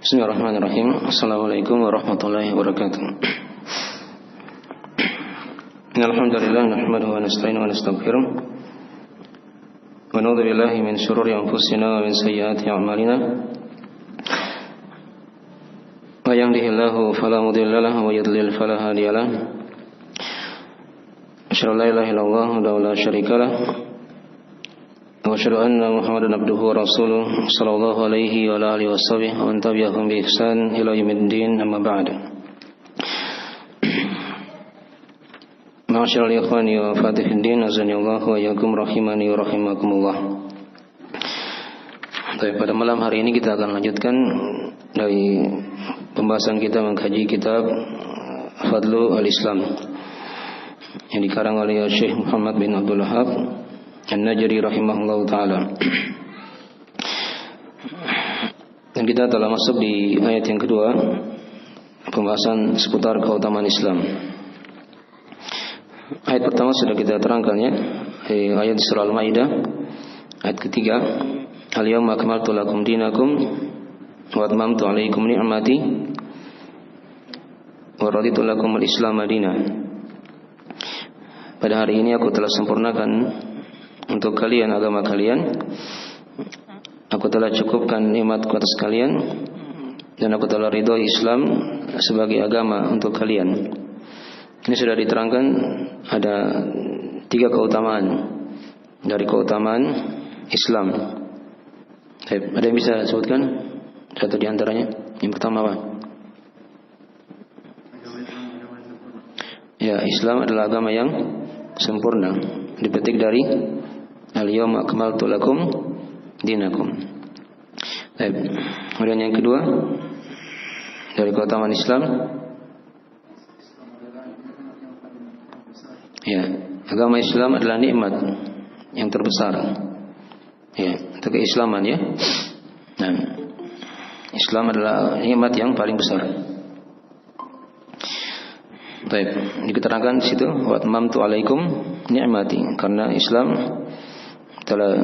Bismillahirrahmanirrahim. Assalamualaikum warahmatullahi wabarakatuh. Alhamdulillah nahmaduhu wa nasta'inuhu wa nastaghfiruh. Wa na'udzu billahi min shururi anfusina wa min sayyiati a'malina. May yahdihillahu fala mudilla lahu wa yudlil fala hadiya lahu. Asyhadu an la ilaha illallah wahdahu la syarika lahu. Wa asyhadu anna Muhammadan abduhu wa rasuluh sallallahu alaihi wa alihi washabbihi wa man tabi'ahum bi ihsan ila yaumiddin amma ba'd. Ma'asyiral ikhwani wa fatihiddin azanillahu wa iyyakum rahimani wa rahimakumullah. Baik, pada malam hari ini kita akan lanjutkan dari pembahasan kita mengkaji kitab Fadlu al-Islam yang dikarang oleh Syekh Muhammad bin Abdul Wahhab An-Najri rahimahullahu ta'ala. Dan kita telah masuk di ayat yang kedua, pembahasan seputar keutamaan Islam. Ayat pertama sudah kita terangkan ya, ayat di surah Al-Maidah ayat ketiga, Al-yawma akmaltu lakum dinakum wa atmamtu alaikum ni'mati wa raditu lakum al-Islam madina. Pada hari ini aku telah sempurnakan untuk kalian agama kalian. Aku telah cukupkan nikmatku atas kalian dan aku telah ridho Islam sebagai agama untuk kalian. Ini sudah diterangkan ada 3 keutamaan dari keutamaan Islam. Ada yang bisa sebutkan satu di antaranya? Yang pertama apa? Ya, Islam adalah agama yang sempurna. Dipetik dari Al-yawma akmaltu lakum dinakum. Baik. Kemudian yang kedua dari keutamaan Islam, ya, agama Islam adalah nikmat yang terbesar. Ya, itu keislaman ya. Nah, Islam adalah nikmat yang paling besar. Baik, diterangkan di situ wa atmamtu alaikum ni'mati, karena Islam telah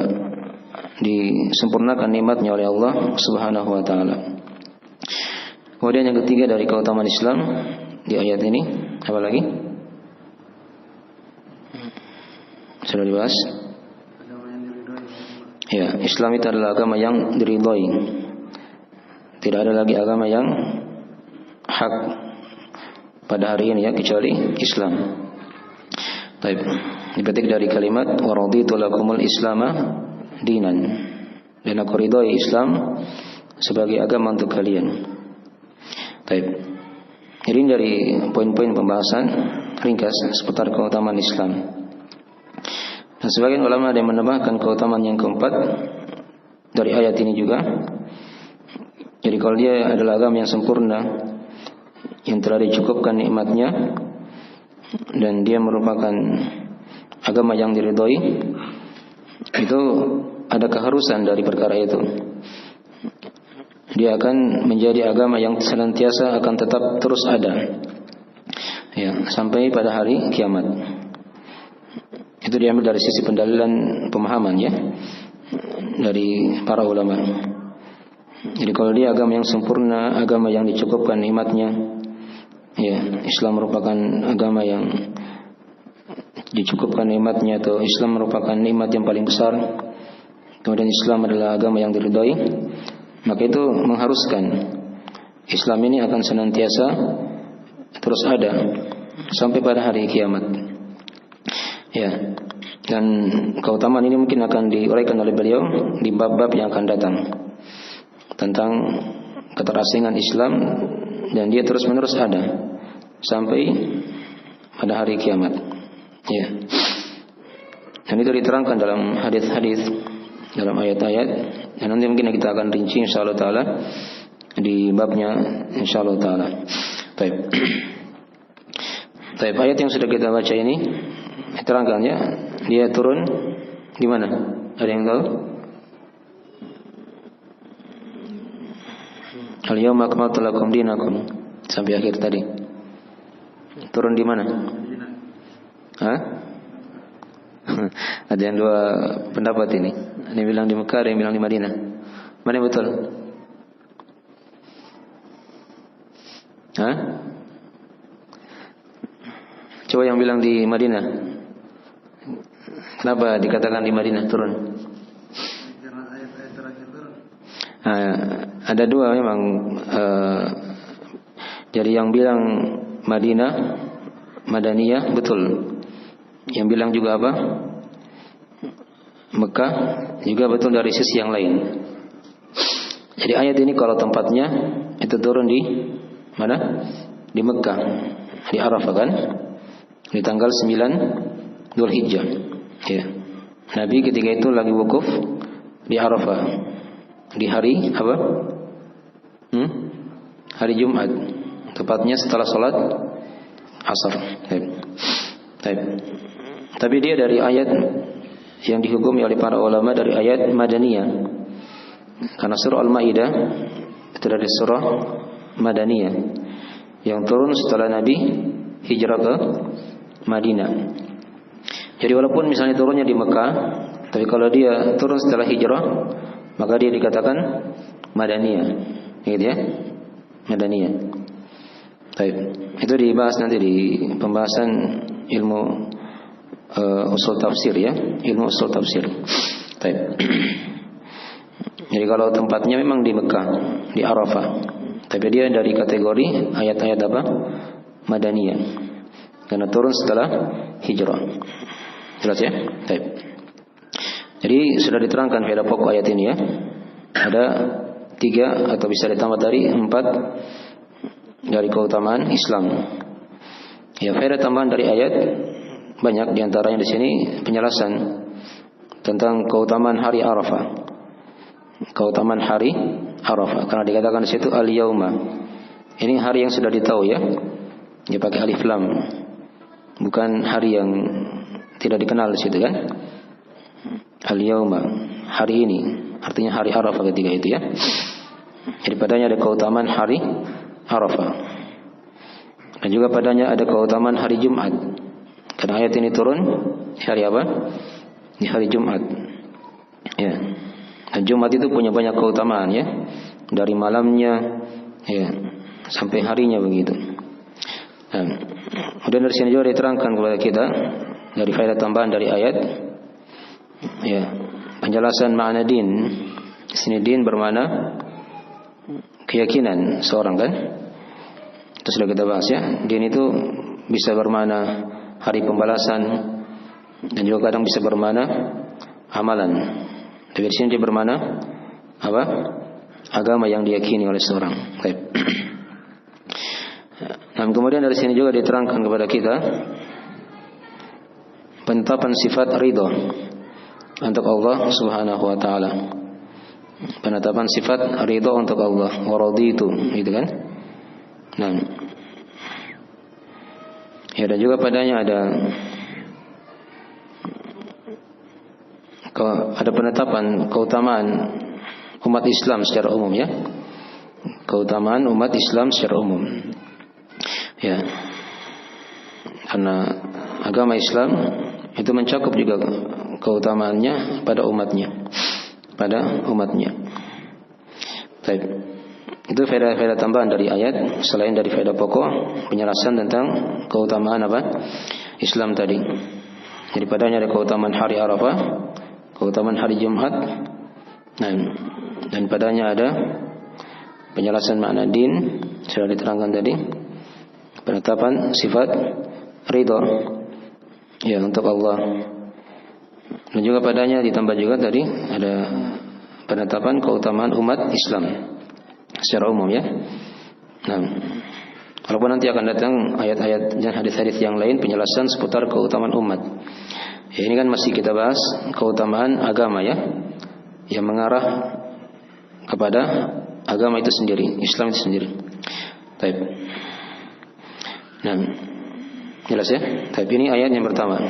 disempurnakan nikmatnya oleh Allah Subhanahu wa taala. Kemudian yang ketiga dari keutamaan Islam di ayat ini, apa lagi? Sudah dibahas? Ya, Islam itu adalah agama yang diridhoi. Tidak ada lagi agama yang hak pada hari ini ya kecuali Islam. Baik, dipetik dari kalimat wa raditu lakumul islama dinan, dan aku ridhoi Islam sebagai agama untuk kalian. Baik. Jadi dari poin-poin pembahasan ringkas seputar keutamaan Islam. Dan sebagian ulama ada yang menambahkan keutamaan yang keempat dari ayat ini juga. Jadi kalau dia adalah agama yang sempurna, yang telah dicukupkan nikmatnya, dan dia merupakan agama yang diridhoi, itu ada keharusan dari perkara itu. Dia akan menjadi agama yang senantiasa akan tetap terus ada ya, sampai pada hari kiamat. Itu diambil dari sisi pendalilan pemahaman ya, dari para ulama. Jadi kalau dia agama yang sempurna, agama yang dicukupkan nikmatnya, ya, Islam merupakan agama yang dicukupkan nikmatnya, atau Islam merupakan nikmat yang paling besar, kemudian Islam adalah agama yang diridhoi, maka itu mengharuskan Islam ini akan senantiasa terus ada sampai pada hari kiamat. Ya, dan keutamaan ini mungkin akan diuraikan oleh beliau di bab-bab yang akan datang tentang keterasingan Islam, dan dia terus-menerus ada sampai pada hari kiamat. Ya. Dan itu diterangkan dalam hadis-hadis, dalam ayat-ayat, dan nanti mungkin kita akan rinci insyaallah taala di babnya insyaallah taala. Baik. Baik, ayat yang sudah kita baca ini diterangkan ya, dia turun di mana? Ada yang tahu? Al-yawma akmaltu lakum dinakum sampai akhir tadi. Turun di mana? Hah? Ada yang 2 pendapat ini. Ada yang bilang di Mekah, ada yang bilang di Madinah. Mana yang betul? Hah? Coba yang bilang di Madinah. Kenapa dikatakan di Madinah turun? Ada dua memang. Jadi yang bilang Madinah, Madaniyah, betul. Yang bilang juga apa? Mekah, juga betul dari sisi yang lain. Jadi ayat ini kalau tempatnya itu turun di mana? Di Mekah, di Arafah kan? Di tanggal 9 Dzulhijjah. Ya. Nabi ketika itu lagi wukuf di Arafah. Di hari apa? Hari Jumat. Tepatnya setelah sholat Asar. Tapi dia dari ayat yang dihukumi oleh para ulama dari ayat Madaniyah. Karena surah Al-Maidah itu dari surah Madaniyah yang turun setelah Nabi hijrah ke Madinah. Jadi walaupun misalnya turunnya di Mekah, tapi kalau dia turun setelah hijrah, maka dia dikatakan Madaniyah. Gitu ya? Madaniyah. Baik. Itu dibahas nanti di pembahasan ilmu usul tafsir ya, ilmu usul tafsir. Baik. Jadi kalau tempatnya memang di Mekah, di Arafah, tapi dia dari kategori ayat-ayat apa? Madaniyah. Karena turun setelah hijrah. Jelas ya? Baik. Jadi sudah diterangkan faedah pokok ayat ini ya. Ada 3 atau bisa ditambah dari 4 dari keutamaan Islam. Ya, faedah tambahan dari ayat banyak, diantaranya di sini penjelasan tentang keutamaan hari Arafah. Keutamaan hari Arafah karena dikatakan di situ al-yauma. Ini hari yang sudah ditahu ya. Dia pakai alif lam. Bukan hari yang tidak dikenal di situ kan. Al-yauma, hari ini, artinya hari Arafah ketika itu ya. Jadi padanya ada keutamaan hari Arafah. Dan juga padanya ada keutamaan hari Jumat. Karena ayat ini turun di hari apa? Di hari Jumat. Ya. Dan Jumat itu punya banyak keutamaan ya. Dari malamnya ya sampai harinya begitu. Kemudian dari sini juga diterangkan kepada kita dari faedah tambahan dari ayat ya, penjelasan makna din. Di sini din bermakna keyakinan seorang kan. Itu sudah kita bahas ya. Din itu bisa bermakna hari pembalasan dan juga kadang bisa bermakna amalan. Tapi di sini dia bermakna apa? Agama yang diyakini oleh seorang. Baik. Nah, kemudian dari sini juga diterangkan kepada kita penetapan sifat ridha untuk Allah Subhanahu wa taala. Penetapan sifat ridha untuk Allah, wa raditu, gitu kan? Nah. Ya, dan juga padanya ada penetapan keutamaan umat Islam secara umum ya. Keutamaan umat Islam secara umum. Ya. Karena agama Islam itu mencakup juga keutamaannya pada umatnya. Baik. Itu faedah-faedah tambahan dari ayat selain dari faedah pokok penjelasan tentang keutamaan apa? Islam tadi. Jadi padanya ada keutamaan hari Arafah, keutamaan hari Jumat. Nah, dan padanya ada penjelasan makna din sudah diterangkan tadi. Penetapan sifat ridha ya untuk Allah. Dan juga padanya ditambah juga tadi ada penetapan keutamaan umat Islam secara umum ya. Nah, walaupun nanti akan datang ayat-ayat dan hadis-hadis yang lain penjelasan seputar keutamaan umat. Ya, ini kan masih kita bahas keutamaan agama ya, yang mengarah kepada agama itu sendiri, Islam itu sendiri. Baik. Nah, jelas ya. Tapi ini ayat yang pertama.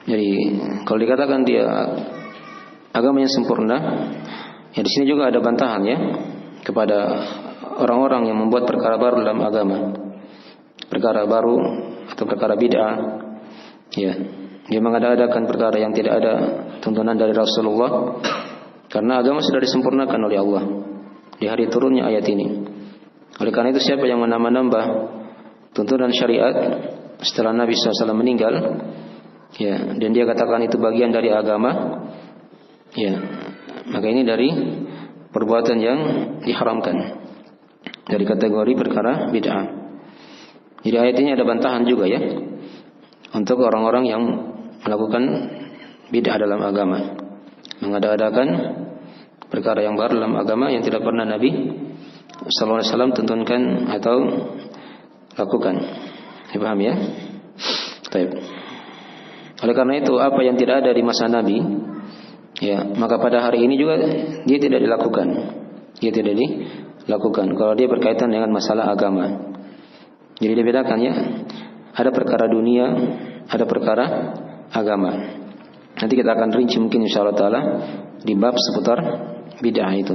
Jadi kalau dikatakan dia agama yang sempurna, ya di sini juga ada bantahan ya kepada orang-orang yang membuat perkara baru dalam agama, perkara baru atau perkara bid'ah. Ya, dia mengada-adakan perkara yang tidak ada tuntunan dari Rasulullah, karena agama sudah disempurnakan oleh Allah di hari turunnya ayat ini. Oleh karena itu siapa yang menambah tuntunan syariat setelah Nabi SAW meninggal, ya, dan dia katakan itu bagian dari agama, ya, maka ini dari perbuatan yang diharamkan, dari kategori perkara bid'ah. Jadi ayat ini ada bantahan juga ya untuk orang-orang yang melakukan bid'ah dalam agama, mengada-adakan perkara yang baru dalam agama yang tidak pernah Nabi sallallahu alaihi wasallam tuntunkan atau lakukan. Dipaham ya? Baik. Oleh karena itu apa yang tidak ada di masa Nabi, ya, maka pada hari ini juga dia tidak dilakukan. Dia tidak dilakukan kalau dia berkaitan dengan masalah agama. Jadi dibedakan ya, ada perkara dunia, ada perkara agama. Nanti kita akan rinci mungkin insyaallah taala di bab seputar bid'ah itu.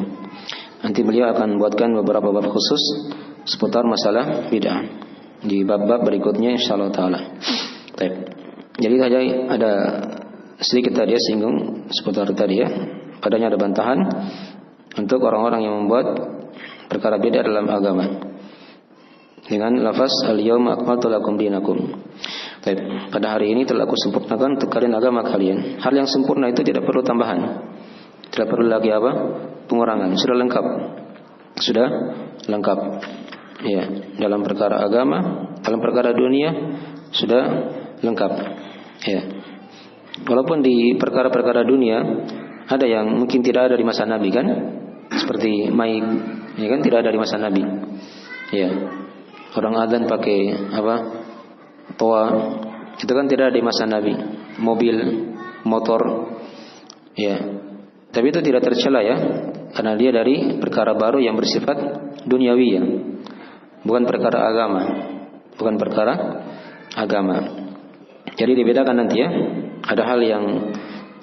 Nanti beliau akan buatkan beberapa bab khusus seputar masalah bid'ah di bab-bab berikutnya insyaallah taala. Baik. Jadi saja ada sedikit tadi ya singgung seputar tadi ya. Padanya ada bantahan untuk orang-orang yang membuat perkara bid'ah dalam agama dengan lafaz al-yauma akmaltu lakum dinakum. Baik, pada hari ini telah aku sempurnakan untuk kalian agama kalian. Hal yang sempurna itu tidak perlu tambahan. Tidak perlu lagi apa? Pengurangan. Sudah lengkap. Sudah lengkap. Ya, dalam perkara agama, dalam perkara dunia sudah lengkap. Ya. Walaupun di perkara-perkara dunia ada yang mungkin tidak ada di masa Nabi kan? Seperti mic, ya kan tidak ada di masa Nabi. Ya. Orang adzan pakai apa? Toa. Itu kan tidak ada di masa Nabi. Mobil, motor. Ya. Tapi itu tidak tercela ya, karena dia dari perkara baru yang bersifat duniawi ya. Bukan perkara agama. Bukan perkara agama. Jadi dibedakan nanti ya. Ada hal yang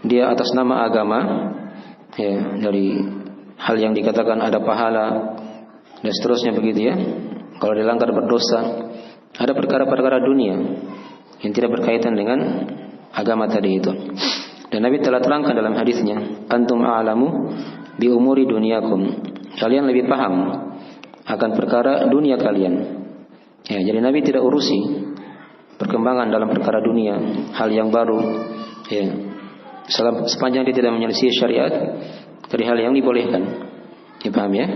dia atas nama agama ya, dari hal yang dikatakan ada pahala dan seterusnya begitu ya. Kalau dilanggar berdosa. Ada perkara-perkara dunia yang tidak berkaitan dengan agama tadi itu. Dan Nabi telah terangkan dalam hadisnya, antum a'lamu bi umuri dunyakum. Kalian lebih paham akan perkara dunia kalian. Ya, jadi Nabi tidak urusi perkembangan dalam perkara dunia, hal yang baru. Ya. Sepanjang dia tidak menyelisih syariat dari hal yang dibolehkan. Dipaham ya?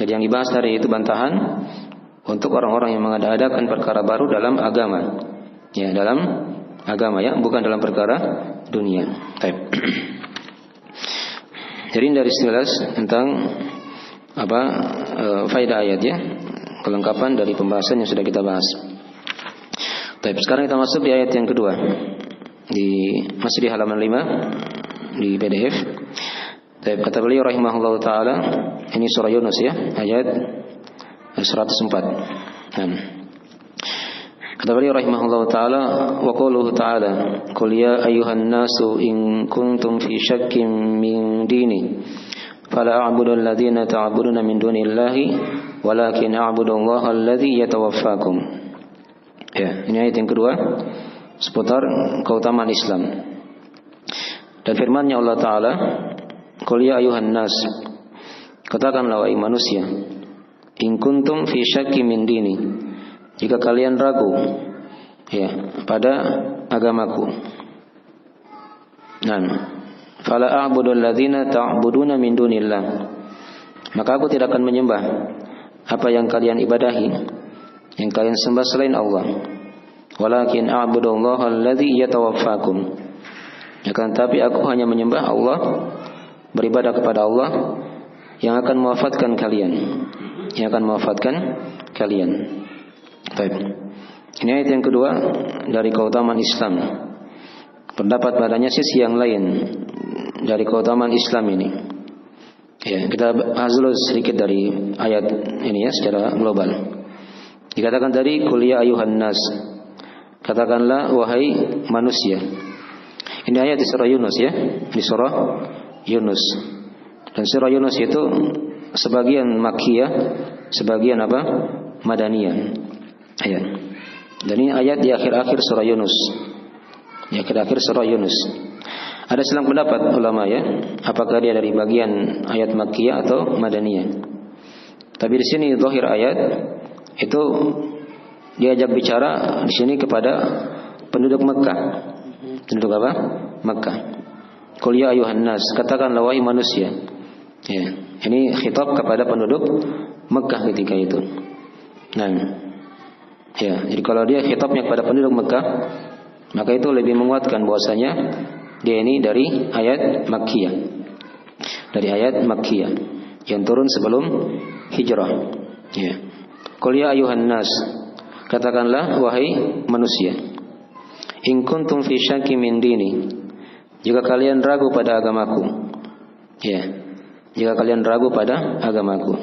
Jadi yang dibahas hari itu bantahan untuk orang-orang yang mengada-adakan perkara baru dalam agama. Ya, dalam agama ya, bukan dalam perkara dunia. Baik. Jadi dari sekilas tentang apa faedah ayat ya, kelengkapan dari pembahasan yang sudah kita bahas. Baik, sekarang kita masuk di ayat yang kedua. Masih di halaman 5 di PDF. Baik, kata beliau rahimahullahu taala, ini surah Yunus ya, ayat 104. Kata beliau rahimahullahu taala, wa qawluhu ta'ala, qul ya ayyuhan nasu in kuntum fi syakkin min dini fala a'budu alladhina ta'buduna min dunillahi walakin a'budu allaha alladhi yatawaffakum. Ya, ini ayat yang kedua seputar keutamaan Islam. Dan firman-Nya Allah taala, qul ya ayyuhan nas, katakanlah wahai manusia, in kuntum fi syakkin min dini, jika kalian ragu ya pada agamaku. Nah, fala a'budu alladzina ta'buduna min dunillah, maka aku tidak akan menyembah apa yang kalian ibadahi, yang kalian sembah selain Allah. Walakin a'budu allaha alladzi yatawaffakum, akan tapi aku hanya menyembah Allah, beribadah kepada Allah yang akan mewafatkan kalian, yang akan mewafatkan kalian. Baik. Ini ayat yang kedua dari keutamaan Islam. Pendapat padanya sisi yang lain dari keutamaan Islam ini. Ya, kita bahas dulu sedikit dari ayat ini ya secara global. Dikatakan tadi qul ya ayyuhan nas, katakanlah wahai manusia. Ini ayat di surah Yunus ya, di surah Yunus. Dan surah Yunus itu sebagian Makkiyah, sebagian apa? Madaniyah. Ayat. Dan ini ayat di akhir-akhir surah Yunus. Di akhir-akhir surah Yunus. Ada selang pendapat ulama ya, apakah dia dari bagian ayat Makkiyah atau Madaniyah. Tapi di sini zahir ayat itu diajak bicara di sini kepada penduduk Mekah. Penduduk apa? Mekah. Qul ya ayuhan nas, katakanlah wahai manusia. Ya, ini khitab kepada penduduk Mekah ketika itu. Nah, ya, jadi kalau dia khitabnya kepada penduduk Mekah, maka itu lebih menguatkan bahwasanya dia ini dari ayat Makkiyah. Dari ayat Makkiyah yang turun sebelum hijrah. Ya. Qul ya ayuhan nas, katakanlah wahai manusia. In kuntum fi syakkin min dini, jika kalian ragu pada agamaku. Ya. Jika kalian ragu pada agamaku.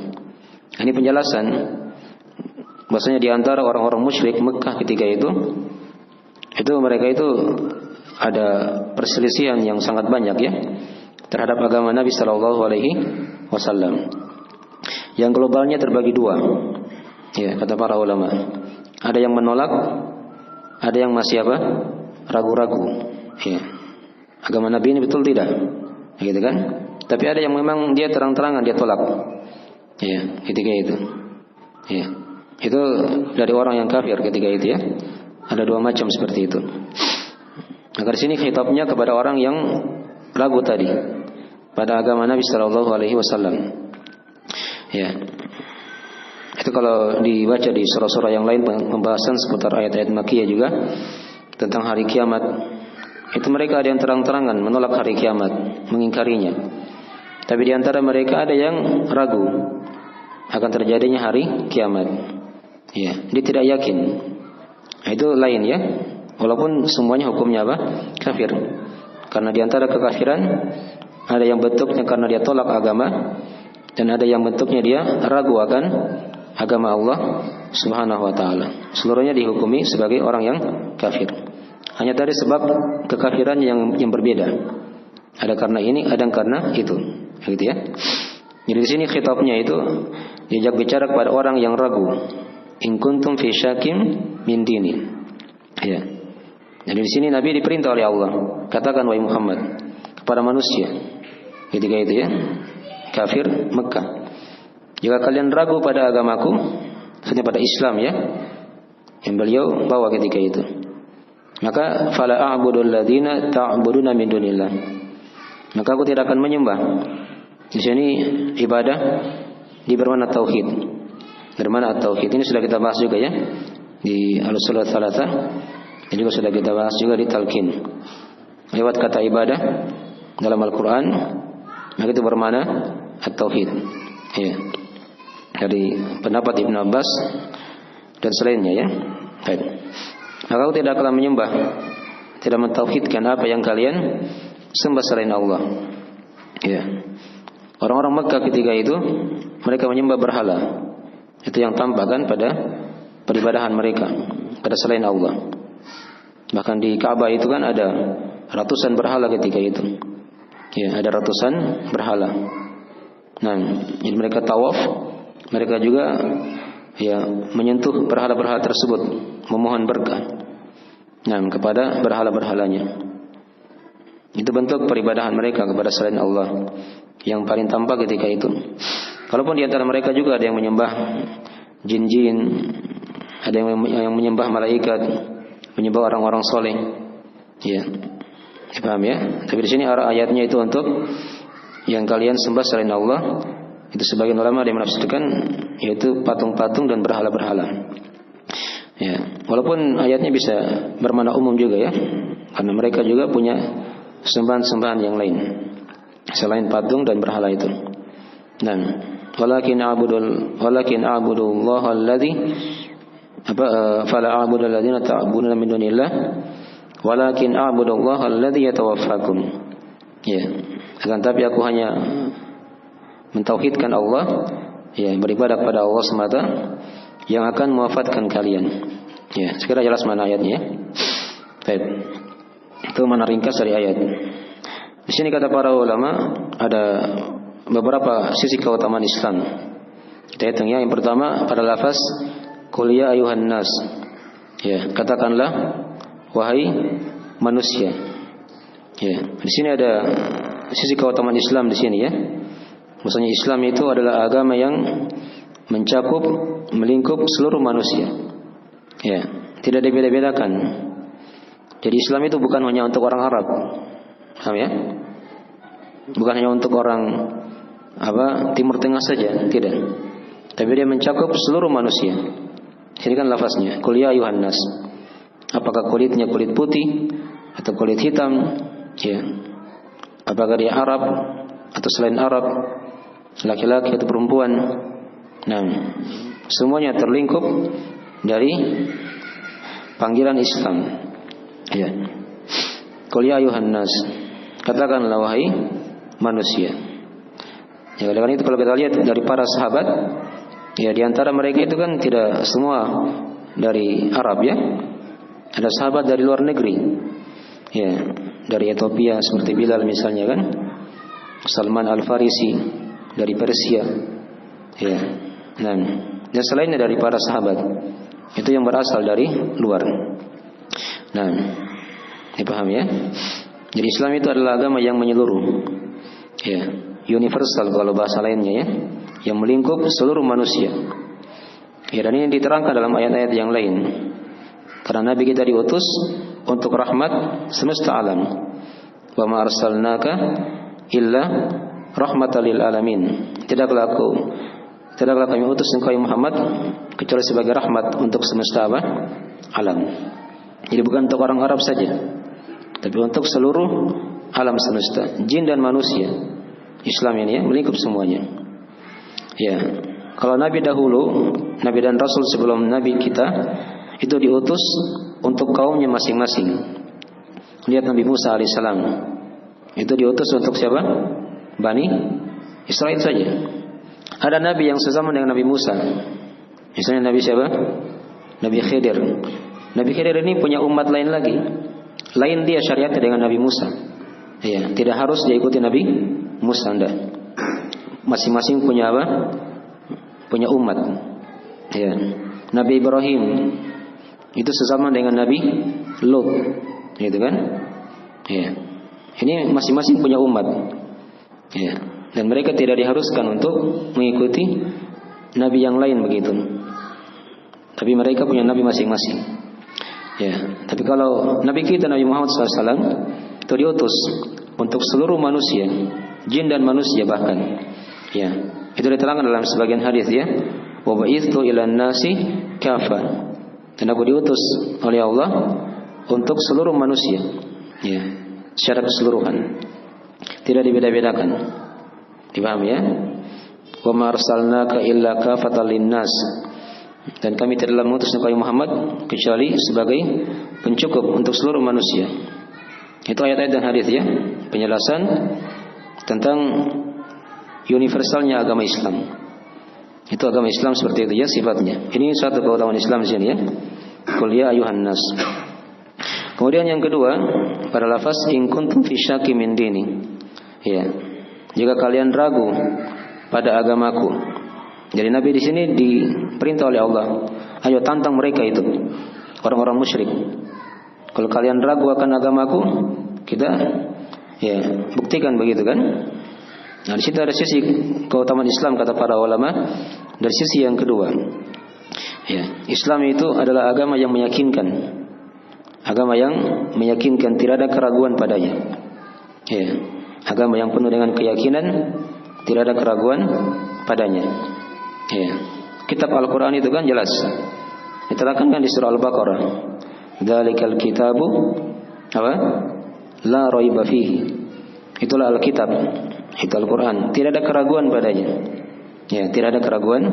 Ini penjelasan bahwasanya di antara orang-orang musyrik Mekah ketika itu mereka itu ada perselisihan yang sangat banyak ya terhadap agama Nabi sallallahu alaihi wasallam. Yang globalnya terbagi dua. Ya, kata para ulama. Ada yang menolak, ada yang masih apa? Ragu-ragu. Ya. Agama Nabi ini betul tidak? Gitu kan? Tapi ada yang memang dia terang-terangan dia tolak. Ya, ketika itu. Ya. Itu dari orang yang kafir ketika itu ya. Ada dua macam seperti itu. Maka di sini khitabnya kepada orang yang ragu tadi pada agama Nabi sallallahu alaihi wasallam. Ya. Itu kalau dibaca di surah-surah yang lain pembahasan seputar ayat-ayat Makkiyah juga tentang hari kiamat. Itu mereka ada yang terang-terangan menolak hari kiamat, mengingkarinya. Tapi di antara mereka ada yang ragu akan terjadinya hari kiamat. Ya, dia tidak yakin. Itu lain ya. Walaupun semuanya hukumnya apa? Kafir. Karena di antara kekafiran ada yang bentuknya karena dia tolak agama dan ada yang bentuknya dia ragu akan agama Allah Subhanahu wa taala. Seluruhnya dihukumi sebagai orang yang kafir. Hanya dari sebab kekafiran yang berbeda. Ada karena ini, ada karena itu. Gitu ya. Jadi di sini khitabnya itu diajak bicara kepada orang yang ragu. In kuntum fi syakkin min dini. Ya. Jadi di sini Nabi diperintah oleh Allah, katakan wahai Muhammad kepada manusia ketika itu ya, kafir Mekah. Jika kalian ragu pada agamaku, maksudnya pada Islam ya, yang beliau bawa ketika itu, maka fala a'budul ladzina ta'buduna min dunillah. Maka aku tidak akan menyembah. Di sini ibadah di bermakna tauhid. Bermakna tauhid ini sudah kita bahas juga ya di al-usul tsalatsa. Ini juga sudah kita bahas juga di talqin. Lewat kata ibadah dalam Al-Qur'an, maka itu bermakna at-tauhid. Ya. Dari pendapat Ibn Abbas dan selainnya ya. Baik. Maka aku tidak akan menyembah, tidak mentauhidkan apa yang kalian sembah selain Allah. Ya. Orang-orang Mekah ketika itu mereka menyembah berhala. Itu yang tampak kan pada peribadahan mereka pada selain Allah. Bahkan di Ka'bah itu kan ada ratusan berhala ketika itu. Ya, ada ratusan berhala. Nah, jadi mereka tawaf, mereka juga ya menyentuh berhala-berhala tersebut, memohon berkah. Nah, kepada berhala-berhalanya. Itu bentuk peribadahan mereka kepada selain Allah yang paling tampak ketika itu. Kalaupun di antara mereka juga ada yang menyembah jin-jin, ada yang menyembah malaikat, menyembah orang-orang soleh. Ya. Paham ya? Tapi di sini ayatnya itu untuk yang kalian sembah selain Allah. Itu sebagian ulama yang menafsirkan yaitu patung-patung dan berhala-berhala. Ya, walaupun ayatnya bisa bermakna umum juga ya. Karena mereka juga punya sembahan-sembahan yang lain selain patung dan berhala itu. Dan walakin a'budullaha alladzi fala a'budu alladzina ta'buduna min dunillah walakin a'budullaha alladzi yatawaffakum. Ya, akan tapi aku hanya mentauhidkan Allah, ya, beribadah kepada Allah semata yang akan mewafatkan kalian. Ya, sekira jelas mana ayatnya. Baik. Itu mana ringkas dari ayat. Di sini kata para ulama ada beberapa sisi keutamaan Islam. Kita hitung ya. Yang pertama pada lafaz qul ya ayuhan nas. Ya, katakanlah wahai manusia. Ya, di sini ada sisi keutamaan Islam di sini ya. Maksudnya Islam itu adalah agama yang mencakup, melingkup seluruh manusia. Ya, tidak dibeda-bedakan. Jadi Islam itu bukan hanya untuk orang Arab. Paham ya? Bukan hanya untuk orang Timur Tengah saja, tidak. Tapi dia mencakup seluruh manusia. Ini kan lafaznya, qul ya ayyuhan nas. Apakah kulitnya kulit putih atau kulit hitam? Ya. Apakah dia Arab atau selain Arab, laki-laki atau perempuan? Nah, semuanya terlingkup dari panggilan Islam. Ya. Qul ya ayyuhan nas. Katakanlah wahai manusia. Ya, karena itu kalau kita lihat dari para sahabat, ya di antara mereka itu kan tidak semua dari Arab ya. Ada sahabat dari luar negeri. Ya, dari Ethiopia seperti Bilal misalnya kan. Salman Al-Farisi dari Persia. Ya. Dan selainnya dari para sahabat. Itu yang berasal dari luar. Nah, dipaham ya? Jadi Islam itu adalah agama yang menyeluruh. Ya, universal kalau bahasa lainnya ya, yang melingkup seluruh manusia. Ya, dan ini diterangkan dalam ayat-ayat yang lain. Karena Nabi kita diutus untuk rahmat semesta alam. Wa ma arsalnaka illa rahmatan lil alamin. Tidaklah kami utus engkau Muhammad kecuali sebagai rahmat untuk semesta alam. Jadi bukan untuk orang Arab saja, tapi untuk seluruh alam semesta, jin dan manusia. Islam ini ya melingkup semuanya. Ya, kalau Nabi dahulu, Nabi dan Rasul sebelum Nabi kita itu diutus untuk kaumnya masing-masing. Lihat Nabi Musa alaihissalam, itu diutus untuk siapa? Bani Israel saja. Ada Nabi yang sezaman dengan Nabi Musa. Misalnya Nabi siapa? Nabi Khidir. Nabi Khidir ini punya umat lain lagi. Lain dia syariatnya dengan Nabi Musa. Ya, tidak harus dia ikuti Nabi Musa, enggak. Masing-masing punya apa? Punya umat. Ya. Nabi Ibrahim itu sezaman dengan Nabi Lut, gitu kan? Ya. Ini masing-masing punya umat. Ya. Dan mereka tidak diharuskan untuk mengikuti nabi yang lain begitu. Tapi mereka punya nabi masing-masing. Ya. Tapi kalau Nabi kita Nabi Muhammad SAW itu diutus untuk seluruh manusia, jin dan manusia bahkan. Ya. Itu diterangkan dalam sebagian hadis ya. Wa ba'itsu ilan nasi kafa. Dan aku diutus oleh Allah untuk seluruh manusia. Ya. Secara keseluruhan. Tidak dibeda-bedakan. Dipahami ya? Wa ma arsalnaka illa kafatan linnas. Dan kami tidaklah mengutus engkau Muhammad kecuali sebagai pencukup untuk seluruh manusia. Itu ayat-ayat dan hadis ya, penjelasan tentang universalnya agama Islam. Itu agama Islam seperti itu ya sifatnya. Ini satu keutamaan Islam di sini ya. Qul ya ayyuhan nas. Kemudian yang kedua, pada lafaz in kuntum fi syakkin min dini. Ya. Jika kalian ragu pada agamaku. Jadi Nabi di sini diperintah oleh Allah, ayo tantang mereka itu, orang-orang musyrik. Kalau kalian ragu akan agamaku, kita ya buktikan begitu kan? Nah di situ ada sisi keutamaan Islam kata para ulama. Dari sisi yang kedua, ya Islam itu adalah agama yang meyakinkan, agama yang meyakinkan, tidak ada keraguan padanya. Ya, agama yang penuh dengan keyakinan, tidak ada keraguan padanya. Ya. Kitab Al-Quran itu kan jelas diterangkan kan di surah Al-Baqarah. Dzalikal kitabu apa? La raiba fihi. Itulah Al-Kitab, itu Al-Quran. Tidak ada keraguan padanya. Ya, tidak ada keraguan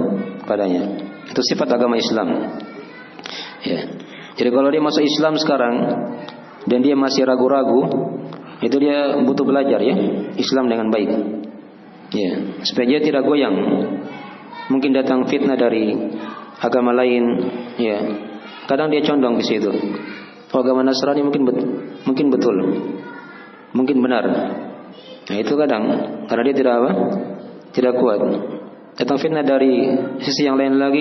padanya. Itu sifat agama Islam. Ya. Jadi kalau dia masuk Islam sekarang dan dia masih ragu-ragu, itu dia butuh belajar ya Islam dengan baik. Ya, supaya dia tidak goyang. Mungkin datang fitnah dari agama lain, ya. Kadang dia condong ke situ. Agama Nasrani mungkin betul, mungkin benar. Nah itu kadang karena dia tidak kuat. Datang fitnah dari sisi yang lain lagi,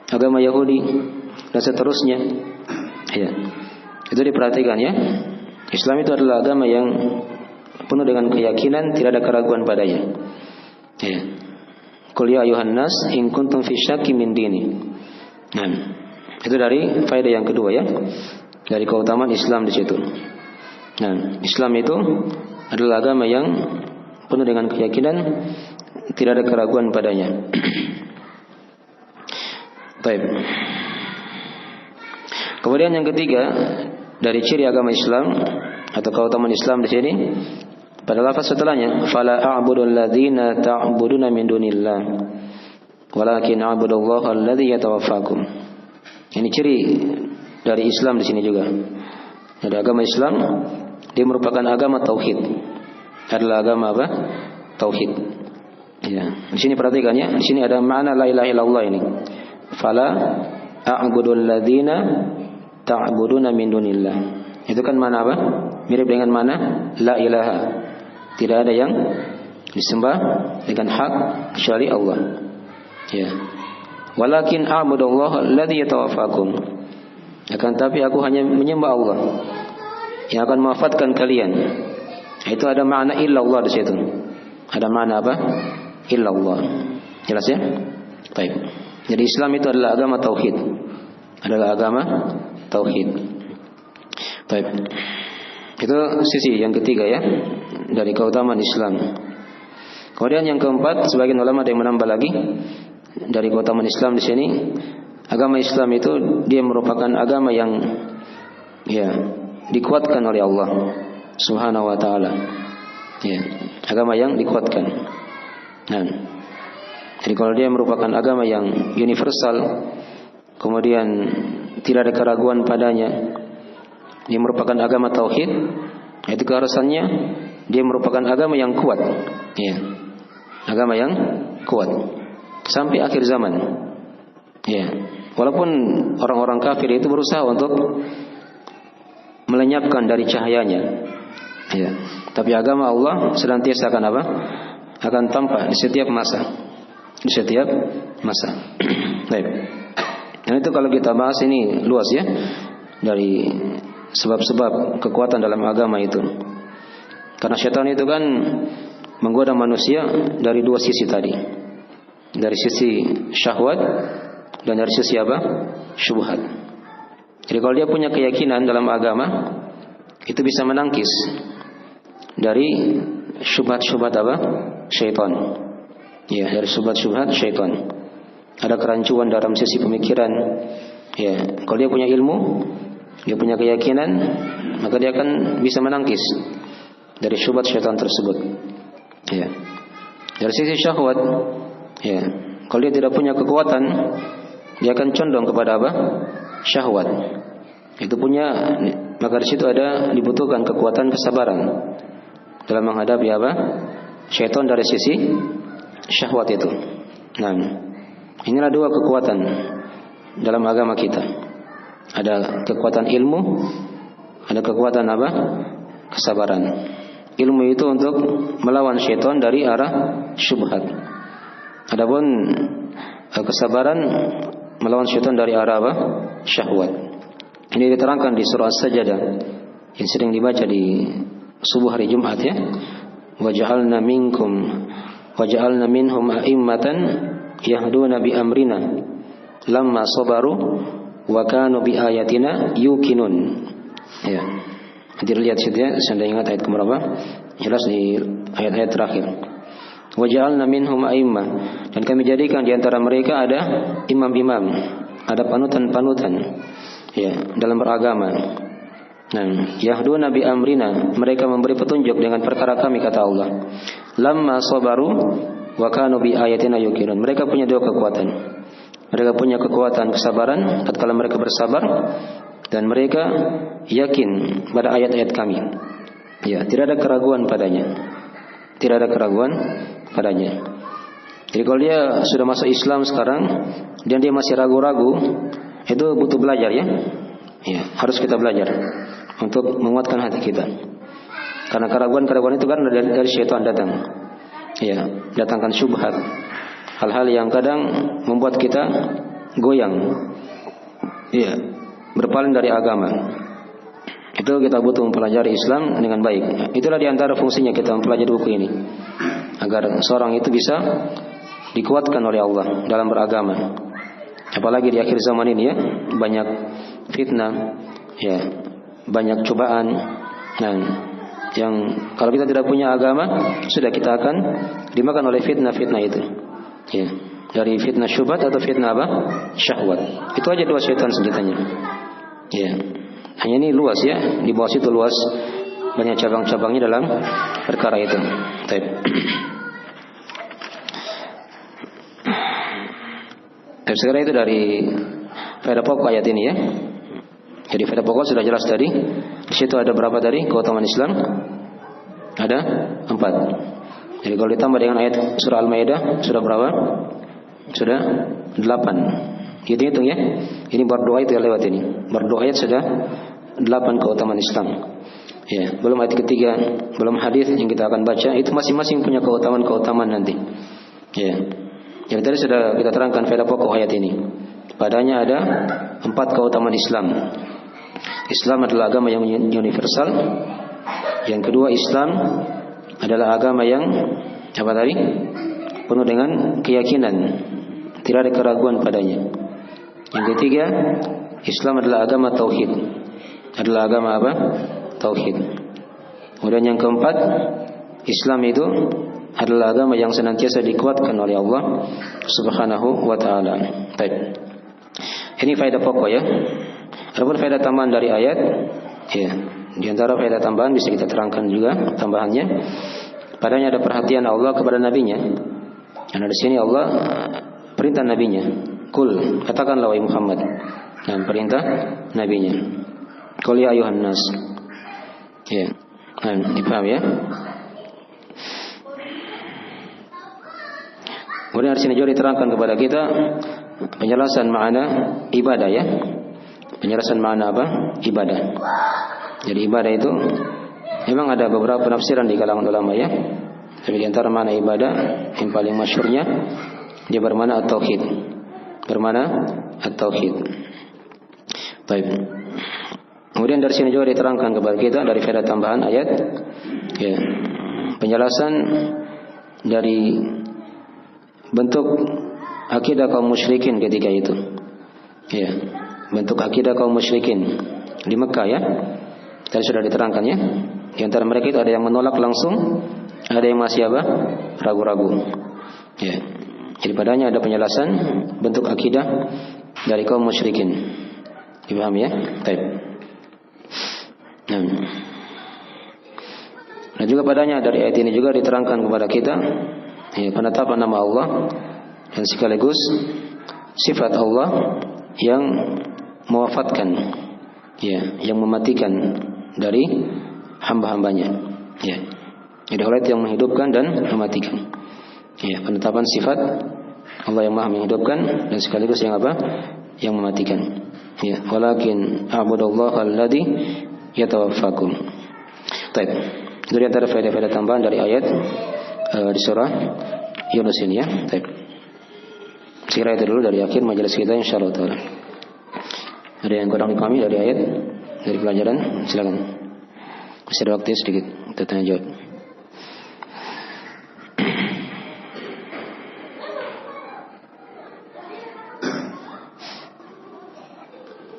agama Yahudi dan seterusnya. Ya, itu diperhatikan ya. Islam itu adalah agama yang penuh dengan keyakinan, tidak ada keraguan padanya. Ya. Qul ya ayuhan nas in kuntum fi syakkin min dini. Nah, itu dari faedah yang kedua ya. Dari keutamaan Islam di situ. Nah, Islam itu adalah agama yang penuh dengan keyakinan, tidak ada keraguan padanya. Baik. Kemudian yang ketiga dari ciri agama Islam atau keutamaan Islam di sini pada lafaz setelahnya, fala a'budul ladzina ta'buduna min dunillah walakin a'budullaha alladzi yatawaffakum. Ini ciri dari Islam di sini juga. Dari agama Islam, dia merupakan agama tauhid. Adalah agama apa? Tauhid. Ya. Di sini perhatikan ya. Di sini ada makna la ilaha illallah ini. Fala a'budul ladzina ta'buduna min dunillah. Itu kan mana apa? Mirip dengan mana la ilaha. Tidak ada yang disembah dengan hak kecuali Allah. Ya. Walakin a'budullaha alladzi yatawaffakum. Akan tapi aku hanya menyembah Allah yang akan mewafatkan kalian. Itu ada makna illallah di situ. Ada makna apa? Illallah. Jelas ya? Baik. Jadi Islam itu adalah agama tauhid. Adalah agama tauhid. Baik. Itu sisi yang ketiga ya dari keutamaan Islam. Kemudian yang keempat, sebagian ulama ada yang menambah lagi dari keutamaan Islam di sini, agama Islam itu dia merupakan agama yang ya dikuatkan oleh Allah Subhanahu wa taala. Ya, agama yang dikuatkan. Nah, jadi kalau dia merupakan agama yang universal, kemudian tidak ada keraguan padanya, dia merupakan agama tauhid, itu keharusannya dia merupakan agama yang kuat. Ya, agama yang kuat sampai akhir zaman. Ya, walaupun orang-orang kafir itu berusaha untuk melenyapkan dari cahayanya. Ya, tapi agama Allah senantiasa akan apa? Akan tampak di setiap masa. Di setiap masa. Baik. Dan itu kalau kita bahas ini luas ya, dari sebab-sebab kekuatan dalam agama itu. Karena syaitan itu kan menggoda manusia dari dua sisi tadi. Dari sisi syahwat dan dari sisi apa? Syubhat. Jadi kalau dia punya keyakinan dalam agama, itu bisa menangkis dari syubhat-syubhat apa? Syaitan. Ya, dari syubhat-syubhat syaitan. Ada kerancuan dalam sisi pemikiran. Ya, kalau dia punya ilmu, dia punya keyakinan, maka dia akan bisa menangkis dari syubhat syaitan tersebut. Ya. Dari sisi syahwat, ya, kalau dia tidak punya kekuatan, dia akan condong kepada apa? Syahwat. Itu punya, maka di situ ada dibutuhkan kekuatan kesabaran dalam menghadapi apa? Syaitan dari sisi syahwat itu. Nah, inilah dua kekuatan dalam agama kita. Ada kekuatan ilmu, ada kekuatan apa? Kesabaran. Ilmu itu untuk melawan syaitan dari arah syubhat. Adapun kesabaran melawan syaitan dari arah apa? Syahwat. Ini diterangkan di surah As-Sajdah yang sering dibaca di subuh hari Jumat ya. Waja'alna minhum a'immatan yahduna bi amrina lamma sabaru wa kanu bi ayatina yuqinun. Ya. Nanti lihat situ ya, saya ingat ayat keberapa? Jelas di ayat-ayat terakhir. Waja'alna minhum a'immah, dan kami jadikan di antara mereka ada imam-imam, ada panutan-panutan ya dalam beragama. Nah, yahduna bi amrina, mereka memberi petunjuk dengan perkara kami, kata Allah. Lamma sabaru wa kanu bi ayatina yuqinun. Mereka punya dua kekuatan. Mereka punya kekuatan kesabaran tatkala mereka bersabar, dan mereka yakin pada ayat-ayat kami. Ya, tidak ada keraguan padanya. Tidak ada keraguan padanya. Jadi kalau dia sudah masuk Islam sekarang dan dia masih ragu-ragu, itu butuh belajar ya. Ya, harus kita belajar untuk menguatkan hati kita. Karena keraguan-keraguan itu kan dari syaitan datang. Ya, datangkan syubhat. Hal-hal yang kadang membuat kita goyang. Ya, berpaling dari agama. Itu kita butuh mempelajari Islam dengan baik. Itulah diantara fungsinya kita mempelajari buku ini, agar seorang itu bisa dikuatkan oleh Allah dalam beragama. Apalagi di akhir zaman ini ya, banyak fitnah, ya, banyak cobaan. Nah, yang kalau kita tidak punya agama, sudah kita akan dimakan oleh fitnah-fitnah itu. Ya, dari fitnah syubhat atau fitnah apa? Syahwat. Itu aja dua syaitan senjatanya. Ya, hanya ini luas ya, di bawah situ luas, banyak cabang-cabangnya dalam perkara itu. Baik. Sekarang itu dari faedah pokok ayat ini ya. Jadi faedah pokok sudah jelas tadi. Di situ ada berapa tadi keutamaan Islam? Ada 4. Jadi kalau ditambah dengan ayat surah Al-Maidah sudah berapa? Sudah 8. Hitung ya. Ini berdoa itu yang lewat ini. Berdoa ayat sudah 8 keutamaan Islam. Ya, belum ayat ketiga, belum hadis yang kita akan baca. Itu masing-masing punya keutamaan nanti. Ya. Yang tadi sudah kita terangkan faedah pokok ayat ini. Padanya ada 4 keutamaan Islam. Islam adalah agama yang universal. Yang kedua, Islam adalah agama yang apa tadi? Penuh dengan keyakinan, tidak ada keraguan padanya. Yang ketiga, Islam adalah agama tauhid. Adalah agama apa? Tauhid. Kemudian yang keempat, Islam itu adalah agama yang senantiasa dikuatkan oleh Allah Subhanahu wa taala. Baik. Ini faedah pokok ya. Adapun faedah tambahan dari ayat, ya, di antara faedah tambahan bisa kita terangkan juga tambahannya. Padanya ada perhatian Allah kepada nabinya. Karena di sini Allah perintah nabinya, "Qul," katakanlah wahai Muhammad. Dan perintah nabinya. "Qul ya ayuhan nas." Ya. Dipaham ya? Kemudian di sini juga diterangkan kepada kita penjelasan makna ibadah ya. Penjelasan makna apa? Ibadah. Jadi ibadah itu memang ada beberapa penafsiran di kalangan ulama ya. Tapi di antara makna ibadah yang paling masyhurnya dia bermakna at-tauhid. Bermakna at-tauhid. Baik. Kemudian dari sini juga diterangkan kepada kita dari faedah tambahan ayat ya. Penjelasan dari bentuk akidah kaum musyrikin ketika itu. Ya, bentuk akidah kaum musyrikin di Mekah ya. Tadi sudah diterangkan ya. Di antara mereka itu ada yang menolak langsung, ada yang masih apa? Ragu-ragu. Ya. Jadi padanya ada penjelasan bentuk akidah dari kaum musyrikin. Dipahami ya? Baik. Dan juga padanya dari ayat ini juga diterangkan kepada kita ya, penetapan nama Allah dan sekaligus sifat Allah yang mewafatkan ya, yang mematikan dari hamba-hambanya ya. Jadi Allah yang menghidupkan dan mematikan ya, penetapan sifat Allah yang maha menghidupkan dan sekaligus yang apa? Yang mematikan ya. Walakin a'budallaha alladzi yatawaffakum. Baik. Itu di antara faedah-faedah tambahan dari ayat di surah Yunus ini ya. Baik. Sekira itu dulu dari akhir majelis kita insyaallah taala. Ada yang kurang dipahami dari ayat, dari pelajaran? Silakan. Masih ada waktu sedikit kita tanya jawab.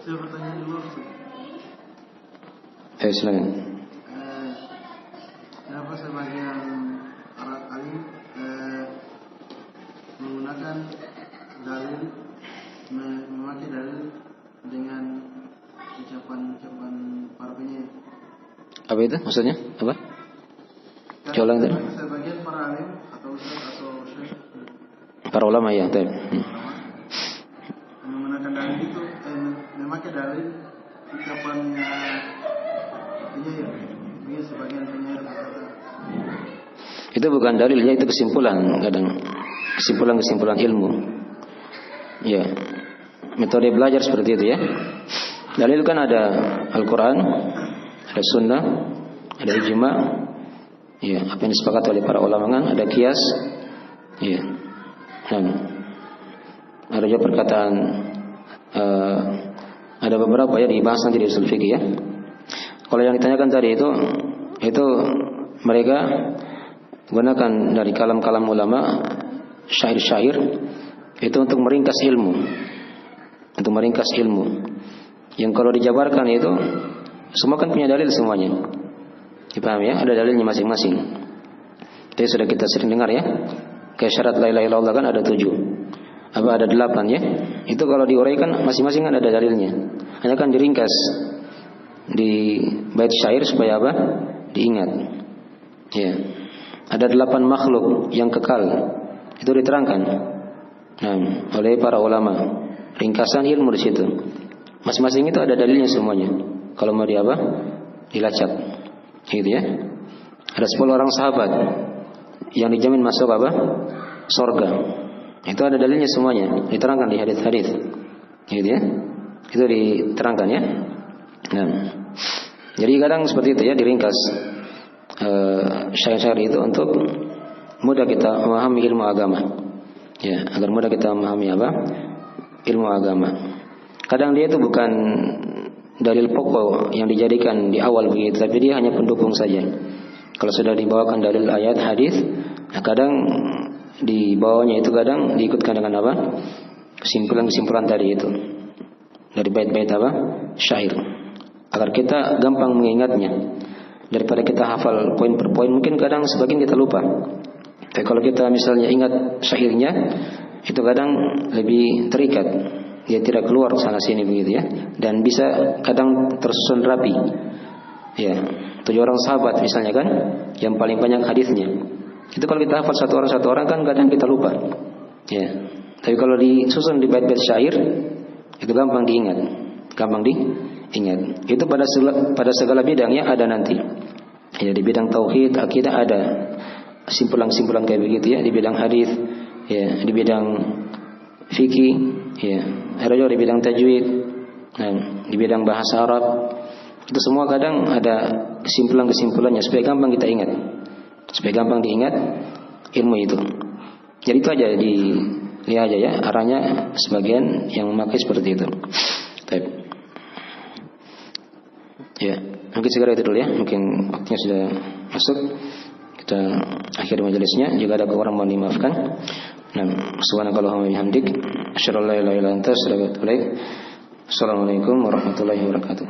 Saya bertanya dulu. Silakan. Kenapa sebagian para alim menggunakan dalil, memakai dalil dengan ucapan-ucapan para penyair? Apa itu maksudnya? Apa? Ulang tadi. Sebagian para alim atau ustaz atau syekh, para ulama ya, betul. Menggunakan dalil itu memakai dalil ucapannya penyair. Ini sebagian penyair berkata. Itu bukan dalilnya, itu kesimpulan kadang. Kesimpulan ilmu. Ya. Metode belajar seperti itu ya. Dalil kan ada Al-Quran, ada Sunnah, ada Ijma, ya, apa yang disepakati oleh para ulama kan, ada Qiyas, ya. Dan ada juga perkataan, ada beberapa ya dibahas nanti di usul fikih ya. Kalau yang ditanyakan tadi itu mereka gunakan dari kalam-kalam ulama syair-syair itu untuk meringkas ilmu. Untuk meringkas ilmu. Yang kalau dijabarkan itu semua kan punya dalil semuanya. Dipaham ya? Ada dalilnya masing-masing. Itu sudah kita sering dengar ya. Kayak syarat la ilaha illallah kan ada 7. Apa ada 8 ya? Itu kalau diuraikan masing-masing kan ada dalilnya. Hanya kan diringkas di bait syair supaya apa? Diingat. Ya. Ada 8 makhluk yang kekal. Itu diterangkan oleh para ulama. Ringkasan ilmu di situ. Masing-masing itu ada dalilnya semuanya. Kalau mau di apa? Dilacak. Gitu ya. Ada 10 orang sahabat yang dijamin masuk apa? Surga. Itu ada dalilnya semuanya. Diterangkan di hadis-hadis. Gitu ya. Itu diterangkan ya. Nah. Jadi kadang seperti itu ya, diringkas syair-syair itu untuk mudah kita memahami ilmu agama. Ya, agar mudah kita memahami apa? Ilmu agama. Kadang dia itu bukan dalil pokok yang dijadikan di awal begitu, tapi dia hanya pendukung saja. Kalau sudah dibawakan dalil ayat hadis, nah kadang di bawahnya itu kadang diikutkan dengan apa? Kesimpulan-kesimpulan tadi itu dari bait-bait apa? Syair. Agar kita gampang mengingatnya. Daripada kita hafal poin per poin, mungkin kadang sebagian kita lupa. Tapi kalau kita misalnya ingat syairnya, itu kadang lebih terikat. Dia tidak keluar sana sini begitu ya. Dan bisa kadang tersusun rapi. Ya, 7 orang sahabat misalnya kan, yang paling banyak hadisnya. Itu kalau kita hafal satu orang kan kadang kita lupa. Ya. Tapi kalau disusun di bait-bait syair, itu gampang diingat. Gampang diingat. Itu pada segala bidangnya ada nanti. Ya, di bidang tauhid, akidah ada simpulan-simpulan kayak begitu ya, di bidang hadis, ya, di bidang fikih, ya, ada juga di bidang tajwid, nah, di bidang bahasa Arab. Itu semua kadang ada kesimpulan-kesimpulannya supaya gampang kita ingat. Supaya gampang diingat ilmu itu. Jadi itu aja dilihat aja ya, arahnya sebagian yang memakai seperti itu. Baik. Ya, mungkin segera itu dulu ya. Mungkin waktunya sudah masuk. Kita akhiri majelisnya. Jika ada kekurangan mohon dimaafkan. Subhanakallahumma wa bihamdik, asyhadu an la ilaha illa anta, astaghfiruka wa atubu ilaik. Assalamualaikum warahmatullahi wabarakatuh.